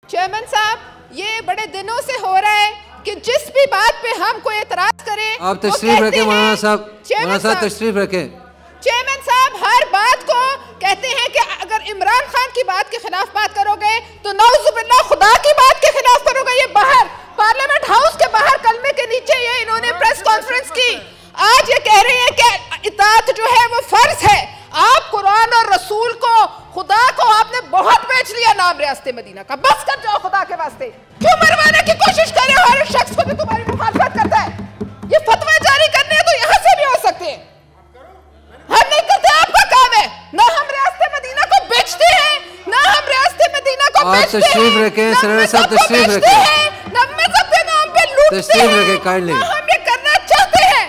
Chairman साहब, ये बड़े दिनों से हो रहा है कि जिस भी बात पे हम कोई एतराज करें, आप तशरीफ रखें मौलाना साहब, मौलाना साहब तशरीफ रखें। चेयरमैन साहब हर बात को कहते हैं कि अगर इमरान खान की बात के खिलाफ बात करोगे तो नौजुबिल्लाह खुदा की बात के खिलाफ करोगे। ये बाहर पार्लियामेंट हाउस के बाहर कलमे के नीचे ये इन्होंने प्रेस कॉन्फ्रेंस की। आज ये कह रहे हैं कि इताअत जो है वो फर्ज है। आप कुरान और रसूल को, खुदा को आपने बहुत बेच लिया नाम रियासत मदीना का। बस कर जाओ खुदा के वास्ते। क्यों मरवाने की कोशिश कर रहे हो हर शख्स को जो तुम्हारी मुखालफत करता है? ये फतवा जारी करने हैं तो यहां से भी हो सकते हैं, हम नहीं करते। आपका काम है, ना हम रियासत मदीना को बेचते हैं, ना हम रियासत मदीना को बेचते हैं, तशरीफ रखें सर साहब, तशरीफ रखें, ना मज़हब के नाम पे लूटते हैं, तशरीफ रखें काइंडली। हम ये करना चाहते हैं,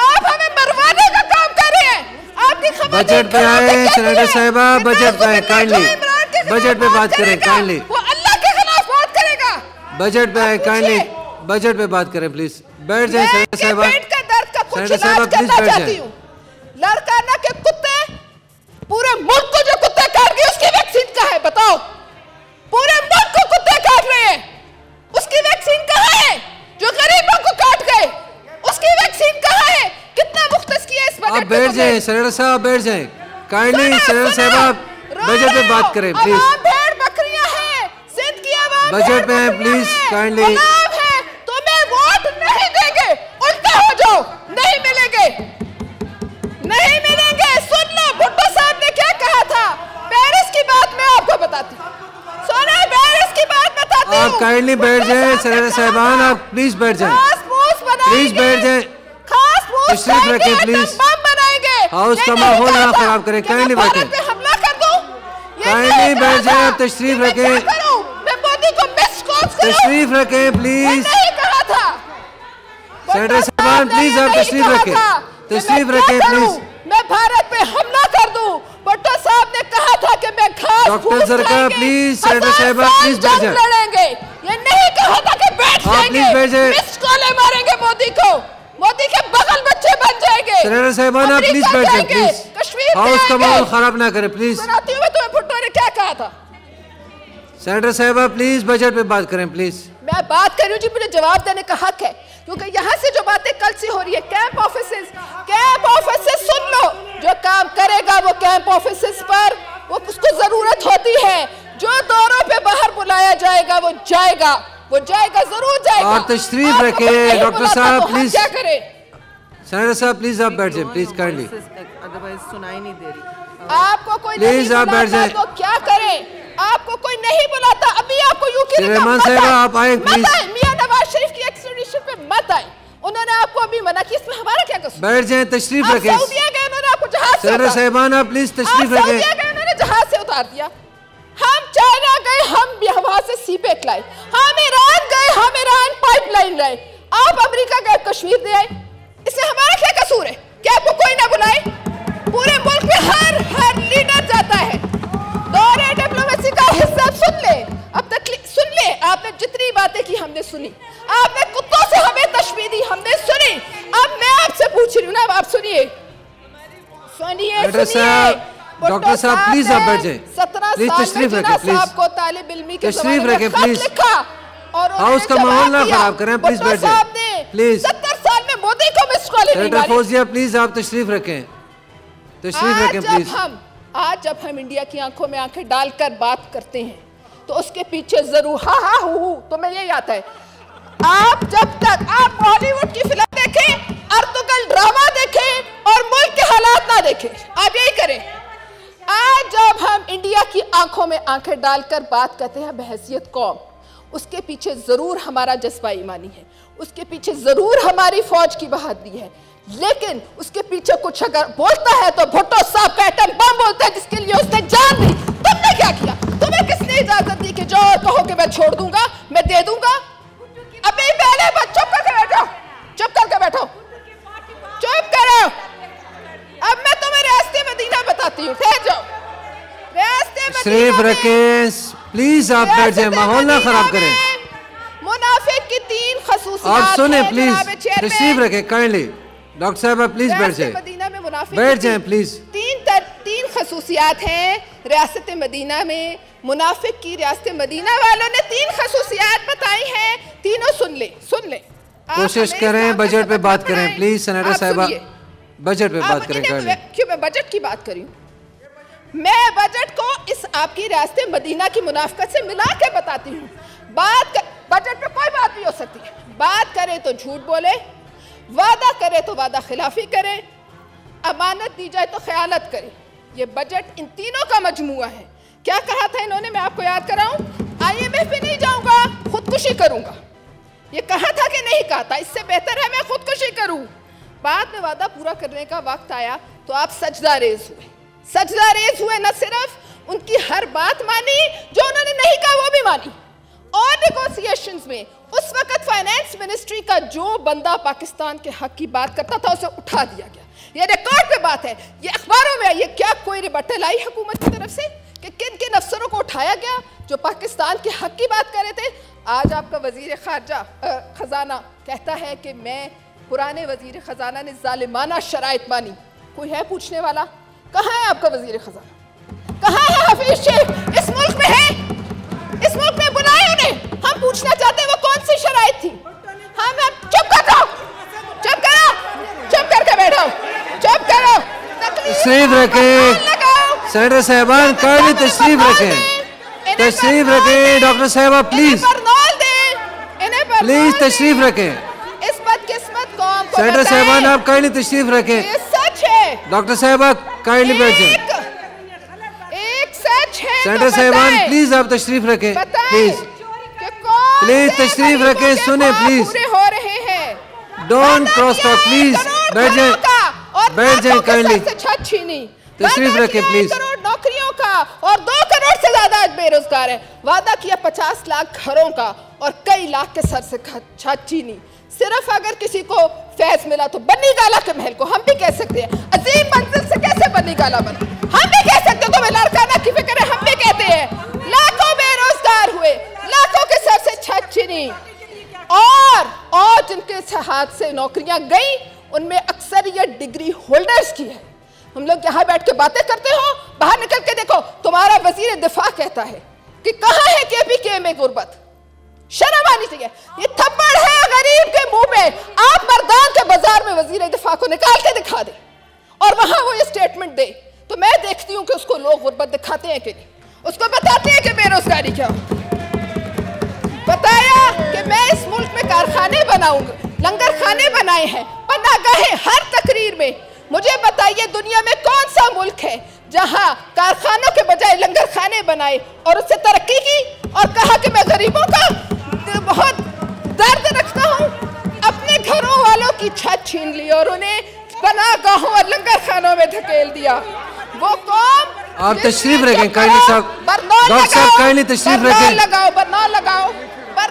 आप हमें मरवाने का काम कर रहे हैं। आपकी खबर बजट पे आए सेनेटर साहिबा, बजट पे आए काइंडली, बजट पे बात करें काइंडली, वो अल्लाह के खिलाफ बात करेगा। बजट पे आए काइंडली, बजट पे बात करें प्लीज। बैठ जाए सेनेटर साहिबा, पेट का दर्द का कुछ सेनेटर साहिबा इलाज प्लीज करना बैठ चाहती जाए। हूँ। लड़काना के कुत्ते पूरे मुल्क को जो कुत्ते काट गए उसकी वैक्सीन कहाँ है? बताओ। पूरे मुल्क को कुत्ते काट रहे हैं, उसकी वैक्सीन कहाँ है? जो गरीबों को काट गए उसकी वैक्सीन कहाँ है? कितना मुख्तस किया इस बजट? आप बैठ जाए सेनेटर साहब, बैठ जाए काइंडली। सेनेटर साहिबा बजट पे बात करें प्लीज। भेड़ बकरियां हैं, सिंध की आवाम बजट पे है प्लीज काइंडली। तुम्हें वोट नहीं देंगे, उल्टा हो जाओ, नहीं मिलेंगे, नहीं मिलेंगे। सुन लो भुट्टो साहब ने क्या कहा था। पेरिस की बात मैं आपको बताती हूँ, सुनो पेरिस की बात बताती हूँ। आप काइंडली बैठ जाए सेनेटर साहिबान, आप प्लीज बैठ जाए, प्लीज बैठ जाए, तशरीफ रखें प्लीज। हाउस का माहौल ना खराब करें, काइंडली बैठे, हमला कर दूं, काइंडली बैठ जाए, आप तशरीफ रखें, मैं मोदी को मिस कॉल करूं, तशरीफ रखें प्लीज। नहीं कहा था सेनेटर साहिबान प्लीज आप तशरीफ रखें, तशरीफ रखें प्लीज। मैं भारत पे हमला कर दूं। भुट्टो साहब ने कहा था कि मैं घास डॉक्टर सरकार प्लीज, सेनेटर साहिबा प्लीज बैठ जाए, लड़ेंगे। ये नहीं कहा था कि बैठ जाएंगे, बैठ जाए, मिस कॉल मारेंगे मोदी को, मोदी के बगल बच्चे बन जाएंगे। सेनेटर साहिबान आप प्लीज बैठ जाए प्लीज, हाउस का माहौल खराब ना करें प्लीज। सुनाती हूँ मैं तुम्हें भुट्टो ने क्या कहा था। सेनेटर साहिबा प्लीज बजट पे बात करें प्लीज। मैं बात कर रही हूँ जी, मुझे जवाब देने का हक है, क्योंकि यहाँ से जो बातें कल से हो रही है, कैंप ऑफिसेस सुन लो। जो काम करेगा वो कैंप ऑफिसेस पर, वो उसको जरूरत होती है। जो दौरों पे बाहर बुलाया जाएगा वो जाएगा, वो जाएगा, जरूर जाएगा। आप तशरीफ रखें डॉक्टर साहब प्लीज। क्या करें? सेनेटर साहब प्लीज आप बैठ जाए प्लीज काइंडली। अदरवाइज सुनाई नहीं दे रही। आपको कोई प्लीज आप बैठ जाए, तो क्या करें? आपको कोई नहीं बुलाता। अभी आपको यूके रहमान साहब आप आए प्लीज। मियां नवाज शरीफ की एक्सट्रेडिशन पे मत आए, उन्होंने आपको अभी मना किया, इसमें हमारा क्या कसूर? बैठ जाए, तशरीफ रखें। सऊदीया गए, उन्होंने आपको जहाज से सेनेटर साहिबान आप प्लीज तशरीफ रखें। सऊदीया गए, उन्होंने जहाज से उतार दिया। हम चाइना गए, हम वहां से सीपेक लाए। हम ईरान गए, हम ईरान पाइपलाइन लाए। आप अमेरिका गए, कश्मीर दे आए, इसमें हमारा क्या कसूर है? क्या आपको कोई ना बुलाए? पूरे मुल्क में हर लीडर जाता है। दौरे डिप्लोमेसी का हिस्सा सुन ले, अब तक सुन ले। आपने जितनी बातें की हमने सुनी, आपने कुत्तों से हमें तशबीह दी हमने सुनी। अब मैं आपसे पूछ रही हूँ ना, अब आप सुनिए, डॉक्टर साहब प्लीज आप बैठ जाए, 17 प्लीज साल तशरीफ में रखें प्लीज, आपको तालिब इल्मी के तशरीफ ज़माने में रखें खत प्लीज। लिखा और हाउस का माहौल ना खराब करें, प्लीज बैठ जाए प्लीज। 70 साल में मोदी को miss call senator Fauzia please आप तशरीफ रखें, तशरीफ रखें प्लीज। आज जब हम इंडिया की आंखों में आंखें डालकर बात करते हैं तो उसके पीछे जरूर हा हा हू तुम्हें यही आता है। आप जब तक आप बॉलीवुड की फिल्म देखें, अर्तुगल ड्रामा देखें और मुल्क के हालात ना देखें, आप यही करें। आज जब हम इंडिया की आंखों में आंखें डालकर बात करते हैं बहैसियत कौम, उसके पीछे जरूर हमारा जज्बा ईमानी है, उसके पीछे जरूर हमारी फौज की बहादुरी है, लेकिन उसके पीछे कुछ अगर बोलता है तो भुट्टो साहब का एटम बम बोलता है, जिसके लिए उसने जान दी। तुमने क्या किया? तुम्हें किसने इजाजत दी कि जो कहो कि मैं छोड़ दूंगा, मैं दे दूंगा? अभी पहले बस चुप करके बैठो, चुप करके बैठो, चुप करो। अब मैं तुम्हें रास्ते मदीना बताती हूँ, ठहर जाओ। रास्ते तशरीफ रखें प्लीज, आप बैठ जाए, माहौल ना खराब करें। मुनाफिक की 3 खसूसियात आप सुने हैं, प्लीज, जनाब चेयरमैन। तशरीफ रखें काइंडली। डॉक्टर साहब आप प्लीज बैठ जाए, बैठ जाए प्लीज। तीन खसूसियात हैं रियासत मदीना में। मुनाफिक की रियासत मदीना वालों ने 3 खसूसियात बताई हैं, तीनों सुन ले। कोशिश करें बजट पे बात करें प्लीज सेनेटर साहिबा, बजट पे बात करें। क्यों मैं बजट की बात करूं? मैं बजट को इस आपकी रियासत मदीना की मुनाफिकत से मिला के बताती हूँ। बजट पे कोई बात भी हो सकती है, बात करे तो झूठ बोले, वादा करे तो वादा खिलाफी करे, अमानत दी जाए तो ख्यानत करे। ये बजट इन तीनों का मजमुआ है। क्या कहा था इन्होंने, मैं आपको याद कराऊं? IMF पे नहीं जाऊंगा, खुदकुशी करूंगा। ये कहा था कि नहीं कहा था? इससे बेहतर है मैं खुदकुशी करूं। बाद में वादा पूरा करने का वक्त आया तो आप सजदा रेज हुए। न सिर्फ उनकी हर बात मानी, जो उन्होंने नहीं कहा वो भी मानी। और नेगोशिएशंस में उस वक्त फाइनेंस मिनिस्ट्री का जो बंदा पाकिस्तान के हक की बात करता था उसे उठा दिया गया। ये रिकॉर्ड पे बात है, ये अखबारों में आई है। क्या कोई रिबट्टल आई हुकूमत की तरफ से कि किन किन अफसरों को उठाया गया जो पाकिस्तान के हक की बात कर रहे थे? आज आपका वजीर खजाना कहता है कि मैं पुराने वजीर खजाना ने जालिमाना शराइत मानी। कोई है पूछने वाला? कहाँ है आपका वजीर खजाना? कहाँ है हफीज शेख? इस मुल्क में है? इस मुल्क में बुलाए उन्हें। हम पूछना चाहते हैं वो कौन सी शराइत थी। हम चुप करके बैठो, चुप करो। तशरीफ रखें सेनेटर साहिबान, काइंडली तशरीफ रखें डॉक्टर साहिबा प्लीज तशरीफ रखें। इस बदकिस्मत कौम को सेनेटर साहिबान आप काइंडली तशरीफ रखें। ये सच है डॉक्टर साहिबा, काइंडली बैठे। एक सच है सेनेटर साहिबान प्लीज आप तशरीफ रखें, प्लीज तशरीफ रखें। सुने प्लीज, हो रहे हैं। Don't cross talk please. बैठ जाए काइंडली, तशरीफ रखें प्लीज। करोड़ नौकरियों का और 2 करोड़ से ज्यादा आज बेरोजगार है। वादा किया 50 लाख घरों का और कई लाख के सर से छत छीनी। सिर्फ अगर किसी को फैज मिला तो बन्नी गाला के महल को हम भी कह सकते हैं। अजीम मंजिल से कैसे बन्नी गाला बना, हम भी कह सकते हैं। तो लड़काना की फिक्र है, हम भी कहते हैं। लाखों बेरोजगार हुए, लाखों के सर से छत छीनी। और जिनके हाथ से नौकरियां गई उनमें अक्सरियत डिग्री होल्डर्स की है। हम लोग यहाँ बैठ के बातें करते हो, बाहर निकल के देखो तुम्हारा वजीर दिफा कहता है कि कहाँ है KPK में गुर्बत। शर्म आनी चाहिए। ये थप्पड़ है गरीब के मुंह पे। आप मर्दान के बाजार में वजीर दिफा को निकाल के दिखा दे और वहां वो ये स्टेटमेंट दे, तो मैं देखती हूँ कि उसको लोग गुर्बत दिखाते हैं कि नहीं, उसको बताते हैं कि बेरोजगारी क्या। बताया कि मैं इस मुल्क में कारखाने बनाऊंगा, लंगर खाने बनाए हैं, पनागाहें हर तकरीर में। मुझे बताइए दुनिया में कौन सा मुल्क है जहां कारखानों के बजाय लंगर खाने बनाए और उससे तरक्की की और कहा कि मैं गरीबों का बहुत दर्द रखता हूं। अपने घरों वालों की छत छीन ली और उन्हें पनागाहों और लंगर खानों में धकेल दिया। वो कौम। आप तशरीफ रखें काइंडली साहब, डॉक्टर साहब काइंडली तशरीफ रखें। बरनौल लगाओ,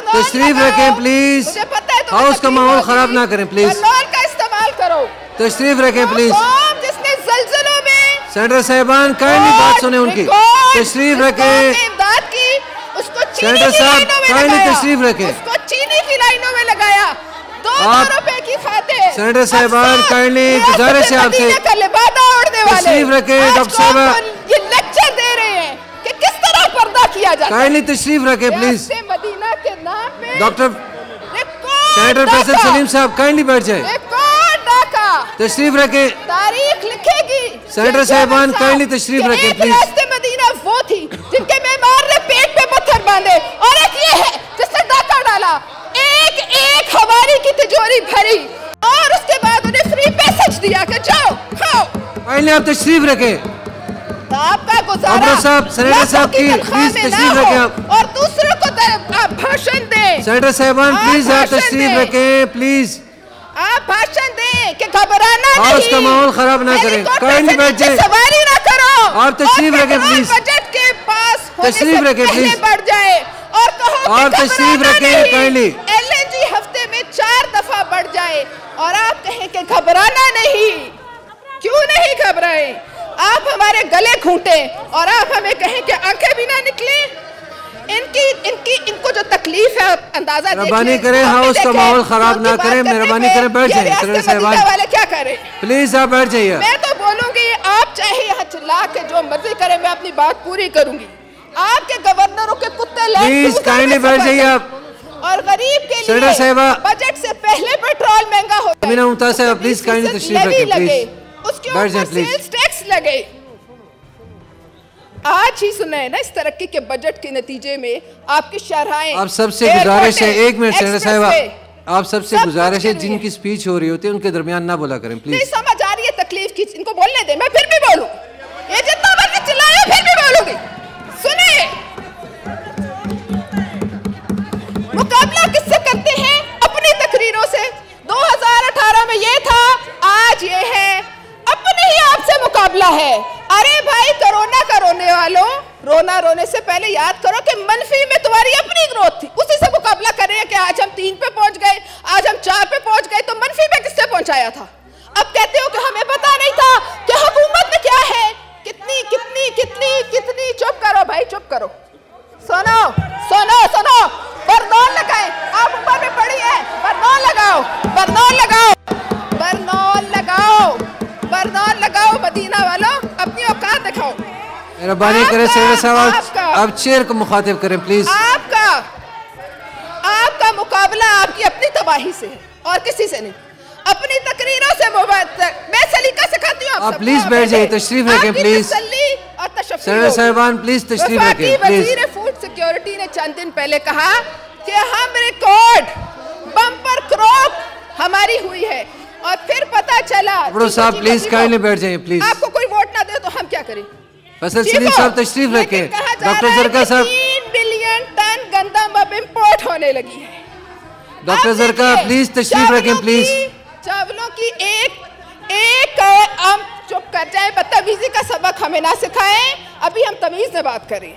तशरीफ रखें प्लीज। मुझे पता है हाउस का माहौल खराब ना करें प्लीज। बरनौल का इस्तेमाल करो। तशरीफ रखें प्लीज। जिसने ज़ल्ज़लों में सेनेटर साहिबान काइंडली बात सुने उनकी। तशरीफ रखें इमदाद की, उसको सेनेटर साहब काइंडली तशरीफ रखें। उसको चीनी की लाइनों में लगाया 2 रुपए की खातिर। सेनेटर साहिबान काइंडली गुजारिश है आपसे तशरीफ रखें। डॉक्टर साहिबा ये लेक्चर दे रहे हैं कि किस तरह पर्दा किया जाता है। काइंडली तशरीफ रखें प्लीज। मदीना के नाम पे डॉक्टर सेनेटर फैसल सलीम साहब काइंडली बैठ जाए, तशरीफ रखें। तारीख लिखेगी। सेनेटर साहिबान काइंडली तशरीफ रखें प्लीज। मदीना वो थी जिनके मेमार ने पेट पे पत्थर बांधे और एक ये है जिसने डाका डाला, एक हवारी की तिजोरी भरी और उसके बाद उन्हें फ्री पैसेज दिया कि जाओ खाओ। काइंडली आप तशरीफ रखें। आपका गुजारा साहब सेनेटर साहब की प्लीज तशरीफ रखें आप और दूसरों को आप भाषण दें। सेनेटर साहिबान प्लीज आप तशरीफ रखें प्लीज। आप भाषण दें कि घबराना नहीं, हाउस का माहौल खराब ना करें। काइंडली बैठ जाए, सवारी ना करो। आप तशरीफ रखें प्लीज। बजट के पास तशरीफ रखें प्लीज। बढ़ जाए और कहो आप तशरीफ रखें काइंडली। LNG हफ्ते में 4 दफा बढ़ जाए और आप कहें कि घबराना नहीं। क्यों नहीं घबराए? आप हमारे गले घूंटे और आप हमें कहें कि आंखें भी ना निकले। इनको जो तकलीफ है अंदाजा मेहरबानी करें, हाउस का माहौल खराब ना करें। मेहरबानी करें बैठ जाइए। सेनेटर साहिबान वाले क्या करें प्लीज आप बैठ जाइए। मैं तो बोलूंगी आप चाहे चिल्ला के जो मर्जी करे, मैं अपनी बात पूरी करूंगी। आपके गवर्नरों के कुत्ते प्लीज काइंडली बैठ जाइए आप। और गरीब के लिए बजट से पहले पेट्रोल महंगा होता है। मुमताज साहिबा प्लीज काइंडली तशरीफ रखें प्लीज, उसके ऊपर सेल्स टैक्स लगे। आज ही सुना है ना, इस तरक्की के बजट के नतीजे में आपकी शरहाएं। आप सबसे गुजारिश है, एक मिनट सेनेटर साहिबा, आप सबसे गुजारिश है जिनकी स्पीच हो रही होती है उनके दरमियान ना बोला करें प्लीज। नहीं समझ आ रही है तकलीफ की, इनको बोलने दे, मैं फिर भी बोलूं, ये जितना मर्जी चिल्लाए फिर भी बोलूंगी। सुनिए, मुकाबला किससे करते हैं? अपनी तकरीरों से। 2018 में ये था, आज ये है, अपने ही आपसे मुकाबला है। अरे भाई कोरोना का रोने वालों, रोना रोने से पहले याद करो कि मनफी में तुम्हारी अपनी ग्रोथ थी, उसी से मुकाबला कर रहे हैं कि आज हम 3 पे पहुंच गए, आज हम 4 पे पहुंच गए, तो मनफी में किससे पहुंचाया था? अब कहते हो कि हमें पता नहीं था कि हुकूमत में क्या है, कितनी कितनी कितनी कितनी। चुप करो भाई, चुप करो, सुनो सुनो सुनो, बरनौल लगाए, आप ऊपर में पड़ी है, बरनौल लगाओ, बरनौल लगाओ, बरनौल लगाओ, बरनौल लगाओ। मदीना वालों अपनी औकात दिखाओ। मेहरबानी करें सेनेटर साहब, आप चेयर को मुखातिब करें प्लीज। आपका मुकाबला आपकी अपनी तबाही से है और किसी से नहीं, अपनी तकरीरों से। मैं सलीका सिखाती हूँ, आप प्लीज बैठ जाइए, तशरीफ रखें प्लीज। सेनेटर साहिबान प्लीज तशरीफ रखें प्लीज। वज़ीर फूड सिक्योरिटी ने चंद दिन पहले कहा कि हम रिकॉर्ड बम्पर क्रॉप हमारी हुई है, और फिर पता चला। साहब प्लीज काइंडली बैठ जाइए प्लीज। आपको कोई वोट ना दे तो हम क्या करें? फैसल सलीम साहब तशरीफ रखें। डॉक्टर जरका साहब, 3 बिलियन टन गंदम अब इंपोर्ट होने लगी है। डॉक्टर जरका प्लीज तशरीफ रखें प्लीज। चावलों की एक हम चुप कर जाए, बदतमीजी का सबक हमें ना सिखाएं। अभी हम तमीज में बात करें।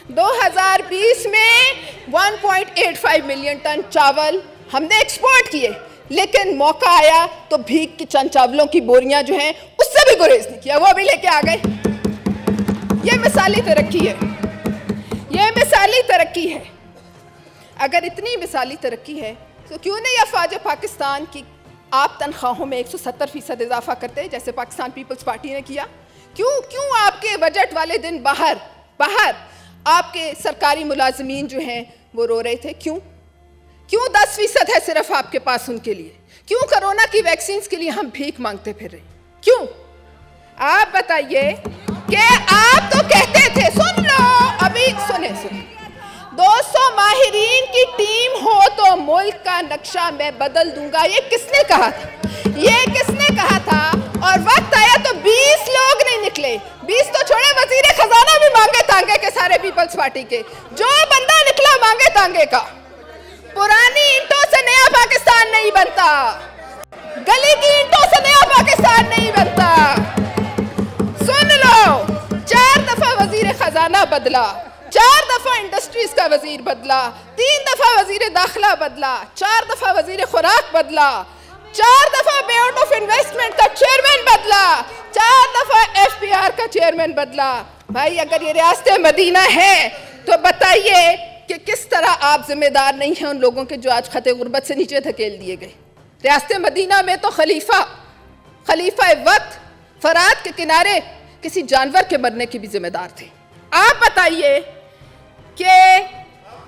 2020 में 1.85 मिलियन टन चावल हमने एक्सपोर्ट किए, लेकिन मौका आया तो भीख की चंद चावलों की बोरियां जो हैं उससे भी गुरेज नहीं किया, वो भी लेके आ गए। ये मिसाली तरक्की है, ये मिसाली तरक्की है। अगर इतनी मिसाली तरक्की है तो क्यों नहीं अफवाज पाकिस्तान की आप तनख्वाहों में 170% इजाफा करते हैं जैसे पाकिस्तान पीपल्स पार्टी ने किया? क्यों आपके बजट वाले दिन बाहर आपके सरकारी मुलाजमीन जो हैं वो रो रहे थे? क्यों 10% है सिर्फ आपके पास उनके लिए? क्यों कोरोना की वैक्सीन के लिए हम भीख मांगते फिर रहे? क्यों? आप बताइए कि आप तो कहते थे, सुन लो अभी, सुने 200 माहिरीन की टीम हो तो मुल्क का नक्शा मैं बदल दूंगा। ये किसने कहा था? ये किसने कहा था? और वक्त आया तो 20 लोग नहीं निकले, 20 तो छोड़े, वजीर खजाना भी मांगे तांगे के सारे पीपल्स पार्टी के। जो बंदा निकला मांगे तांगे का। पुरानी ईंटों से नया पाकिस्तान नहीं बनता, गली की ईंटों से नया पाकिस्तान नहीं बनता। सुन लो, 4 दफा वजीर खजाना बदला, 4 दफा इंडस्ट्रीज का वजीर बदला, 3 दफा वजीर दाखिला बदला, 4 दफा वजीर खुराक बदला, 4 दफा बोर्ड ऑफ इन्वेस्टमेंट का चेयरमैन बदला, 4 दफा FPR का चेयरमैन बदला। भाई अगर ये रियासत मदीना है तो बताइए कि किस तरह आप जिम्मेदार नहीं हैं उन लोगों के जो आज खते गुर्बत से नीचे धकेल दिए गए। रियासत मदीना में तो खलीफा वक्त फरात के किनारे किसी जानवर के मरने की भी जिम्मेदार थे। आप बताइए कि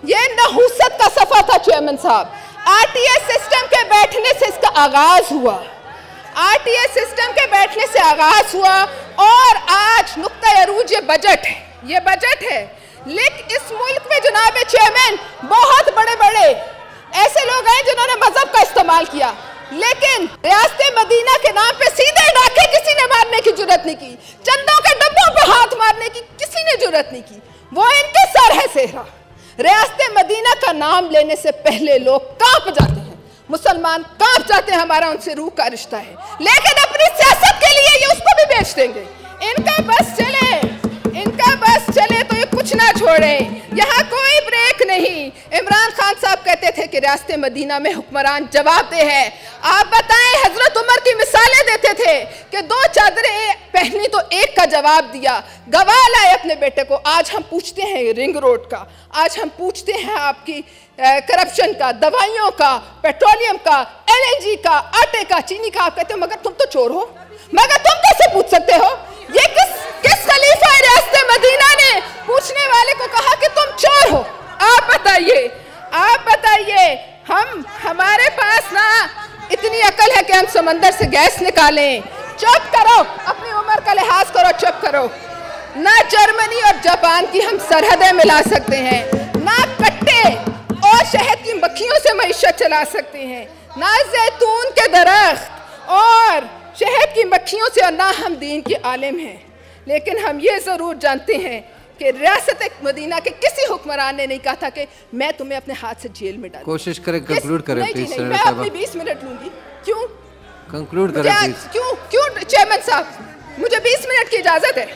ये नहूसत का सफा था चेयरमैन साहब। RTS सिस्टम के बैठने से इसका आगाज हुआ, RTS सिस्टम के बैठने से आगाज हुआ, और आज नुक्ता अरूज ये बजट है। लेकिन इस मुल्क में जनाब चेयरमैन बहुत बड़े बड़े ऐसे लोग हैं जिन्होंने मजहब का इस्तेमाल किया, लेकिन रियासत मदीना के नाम पे सीधे डाके किसी ने मारने की जुर्रत नहीं की, चंदों के डब्बों पे हाथ मारने की किसी ने जुर्रत नहीं की। वो इनके सर है सेहरा। रियासत मदीना का नाम लेने से पहले लोग कांप जाते हैं, मुसलमान कांप जाते हैं, हमारा उनसे रूह का रिश्ता है। लेकिन अपनी सियासत के लिए ये उसको भी बेच देंगे। इनका बस चले तो ये कुछ ना छोड़े, यहाँ कोई ब्रेक नहीं। इमरान खान साहब कहते थे कि रियासत मदीना में हुक्मरान जवाबदेह है। आप बताएं, हजरत उमर की मिसालें देते थे कि 2 चादरें पहनी तो एक का जवाब दिया, गवाह लाए अपने बेटे को। आज हम पूछते हैं रिंग रोड का, आज हम पूछते हैं आपकी करप्शन का, दवाइयों का, पेट्रोलियम का, LNG का, आटे का, चीनी का। आप कहते हो मगर तुम तो चोर हो, मगर तुम कैसे पूछ सकते हो? ये किस मदीना ने पूछने वाले को कहा कि तुम चोर हो। आप बताइए, हमारे पास ना इतनी अकल है कि हम समंदर से गैस निकालें। चुप करो, अपनी उम्र का लिहाज करो, चुप करो। ना जर्मनी और जापान की हम सरहदें मिला सकते हैं, ना कट्टे और शहद की मक्खियों से मईशत चला सकते हैं, ना जैतून के दरख्त और शहद की मक्खियों से, और ना हम दीन के आलिम हैं। लेकिन हम ये ज़रूर जानते हैं कि रियासत मदीना के किसी हुक्मरान ने नहीं कहा था कि मैं तुम्हें अपने हाथ से जेल में डालूं। कोशिश करें कंक्लूड करें प्लीज। मैं अपनी 20 मिनट लूंगी। क्यों कंक्लूड करें प्लीज? क्यों चेयरमैन साहब, मुझे 20 मिनट की इजाजत है।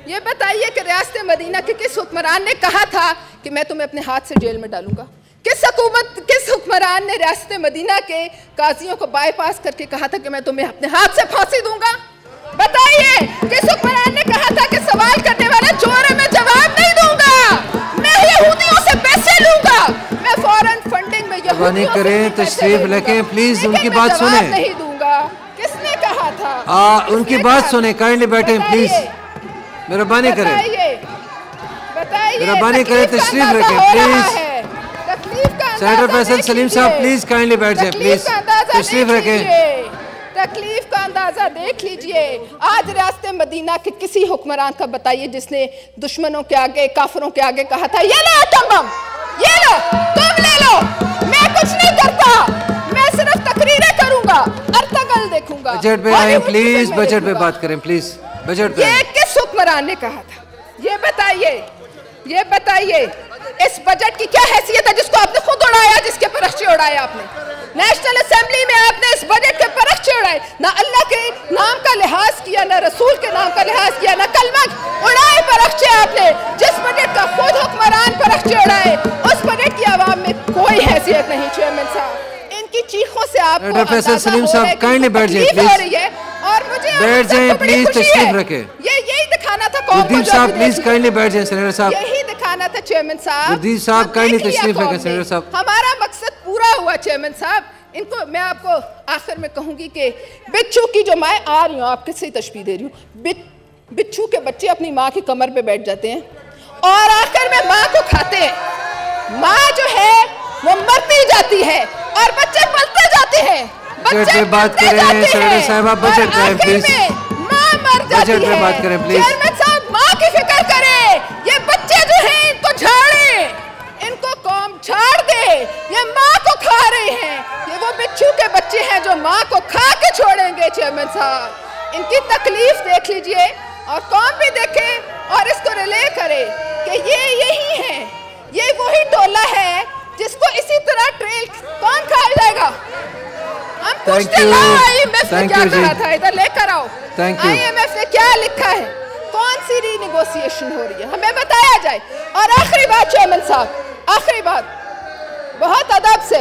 ये बताइए कि रियासत मदीना के किस हुक्मरान ने कहा था कि मैं तुम्हें अपने हाथ से जेल में डालूंगा? किस हुक्मरान ने रियासत मदीना के काजियों को बाईपास करके कहा था कि मैं तुम्हें अपने हाथ से फांसी दूंगा? बताइए, किस हुक्मरान ने कहा था कि सवाल करने वाला चोर है, मैं जवाब नहीं दूंगा, मैं यहूदियों से पैसे लूंगा, मैं फॉरेन फंडिंग में यहूदियों से करें, तशरीफ रखें प्लीज, उनकी बात सुने। नहीं दूंगा, किसने कहा था? उनकी बात सुने, काइंडली बैठे प्लीज, मेहरबानी करें, मेहरबानी करें, तशरीफ रखें प्लीज। सेनेटर फैसल सलीम साहब प्लीज काइंडली बैठ जाए प्लीज, तशरीफ रखें। तकलीफ का अंदाजा देख लीजिए। आज रियासत मदीना के किसी हुक्मरान का बताइए जिसने दुश्मनों के आगे, काफिरों के आगे कहा था ये लो एटम बम, ये लो, तुम ले लो, मैं कुछ नहीं करता, मैं सिर्फ तकरीरें करूंगा, अर्तगल देखूंगा। बजट पे आए प्लीज, बजट पे बात करें प्लीज, बजट पे। ये किस हुक्मरान ने कहा था? ये बताइए इस बजट की क्या हैसियत है जिसको आपने खुद उड़ाया, जिसके परखचे उड़ाए आपने? नेशनल असेंबली में आपने इस बजट के परखचे उड़ाए, ना अल्लाह के नाम का लिहाज किया, ना रसूल के नाम का लिहाज किया, ना कलमा उड़ाए परखचे आपने। जिस बजट का खुद हुक्मरान परखचे उड़ाए, उस बजट की आवाम में कोई हैसियत नहीं। चेयरमैन साहब, इनकी चीखों से आपको फैसल सलीम साहब काइंडली बैठ जाइए प्लीज, और मुझे बैठ जाइए प्लीज, तशरीफ रखें। यही दिखाना था कौम को। साहब प्लीज काइंडली बैठ जाइए। सेनेटर साहब, यही दिखाना था चेयरमैन साहब। साहब काइंडली तशरीफ रखें। सेनेटर साहब, हमारा मकसद पूरा हुआ चेयरमैन साहब। इनको मैं आपको आखिर में कहूंगी कि बिच्छू की जो मैं आ रही हूँ, आपके से तशबीह दे रही हूँ, बिच्छू के बच्चे अपनी माँ की कमर पे बैठ जाते हैं और आखिर में माँ को खाते हैं। माँ जो है वो मरती जाती है और बच्चे पलते जाते हैं। बजट पे बात करें सेनेटर साहब, आप बजट पे प्लीज, माँ मर जाती है। बजट पे बात करें प्लीज। चेयरमैन साहब, माँ की फिक्र करें। ये बच्चे जो हैं इनको झाड़े, इनको कौम झाड़ दे, ये माँ को खा रहे हैं। ये वो बिच्छू के बच्चे हैं जो माँ को खा के छोड़ेंगे। चेयरमैन साहब, इनकी तकलीफ देख लीजिए और कौम भी देखे और इसको रिले करे कि ये यही है, ये वही टोला है जिसको इसी तरह ट्रेल कौन खा जाएगा। हम पूछते हैं IMF ने क्या कहा था, इधर लेकर आओ। IMF ने क्या लिखा है, कौन सी रीनेगोशिएशन हो रही है, हमें बताया जाए। और आखिरी बात चेयरमैन साहब, आखिरी बात, बहुत अदब से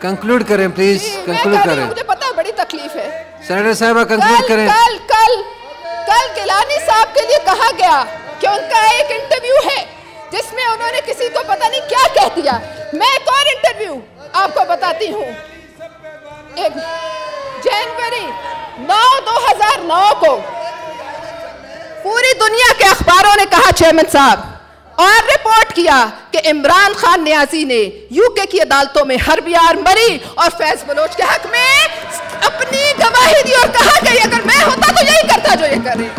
कंक्लूड करें प्लीज, कंक्लूड करें। मुझे पता है बड़ी तकलीफ है। सेनेटर साहब कंक्लूड करें। कल गिलानी साहब के लिए कहा गया कि उनका एक इंटरव्यू है जिसमें उन्होंने किसी को पता नहीं क्या कह दिया। मैं एक और इंटरव्यू आपको बताती हूँ। जनवरी 9, 2009 को पूरी दुनिया के अखबारों ने कहा चेयरमैन साहब, और रिपोर्ट किया कि इमरान खान नियाजी ने यूके की अदालतों में हरबियार मरी और फैज बलोच के हक में अपनी गवाही दी और कहा कि अगर मैं होता तो यही करता जो ये करे।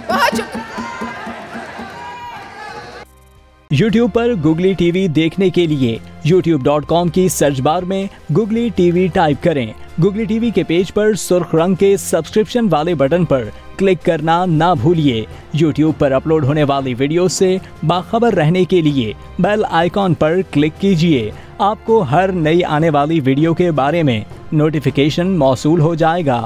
बहुत शुक्रिया। YouTube पर Googly TV देखने के लिए youtube.com की सर्च बार में Googly TV टाइप करें। Googly TV के पेज पर सुर्ख रंग के सब्सक्रिप्शन वाले बटन पर क्लिक करना ना भूलिए। YouTube पर अपलोड होने वाली वीडियो से बाखबर रहने के लिए बेल आइकॉन पर क्लिक कीजिए। आपको हर नई आने वाली वीडियो के बारे में नोटिफिकेशन मौसूल हो जाएगा।